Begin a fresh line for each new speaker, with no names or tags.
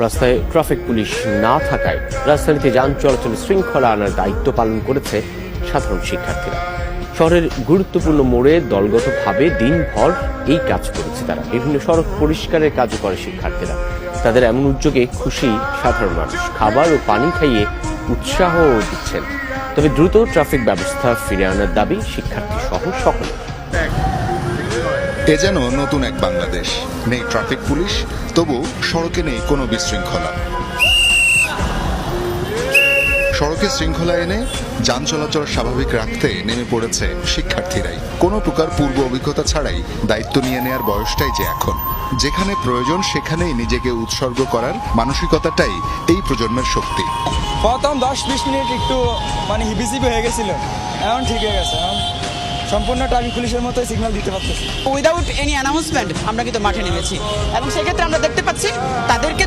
রাস্তায় traffic police না থাকায় রাজধানীতে যান চলাচল শৃঙ্খলা আনার দায়িত্ব পালন করেছে সাধারণ শিক্ষার্থীরা। শহরের গুরুত্বপূর্ণ মোড়ে দলগতভাবে দিনভর এই কাজ করেছে তারা। বিভিন্ন সড়ক পরিষ্কারের কাজও করে শিক্ষার্থীরা। তাদের এমন উদ্যোগে খুশি সাধারণ মানুষ, খাবার ও পানি খাইয়ে উৎসাহ দিচ্ছেন। তবে দ্রুত ট্রাফিক ব্যবস্থা ফিরে আনার দাবি শিক্ষার্থী সহ সকলের।
এ যেন নতুন এক বাংলাদেশ। নেই ট্রাফিক পুলিশ, তবু সড়কে নেই কোনো বিশৃঙ্খলা। সড়কে শৃঙ্খলা এনে যান চলাচল স্বাভাবিক রাখতে নেমে পড়েছে শিক্ষার্থীরাই। কোনো প্রকার পূর্ব অভিজ্ঞতা ছাড়াই দায়িত্ব নিয়ে নেয়ার বয়সটাই যে এখন। যেখানে প্রয়োজন সেখানেই নিজেকে উৎসর্গ করার মানসিকতাটাই এই প্রজন্মের শক্তি।
প্রথম 10-20 মিনিট একটু হিবিজিবি হয়ে গেছিল, এখন ঠিক হয়ে গেছে। এখন সম্পূর্ণ ট্রাফিক পুলিশের মতো সিগন্যাল দিতে পারতেছি।
উইদাউট এনি অ্যানাউন্সমেন্ট আমরা কিন্তু মাঠে নেমেছি এবং সেক্ষেত্রে আমরা দেখতে পাচ্ছি তাদেরকে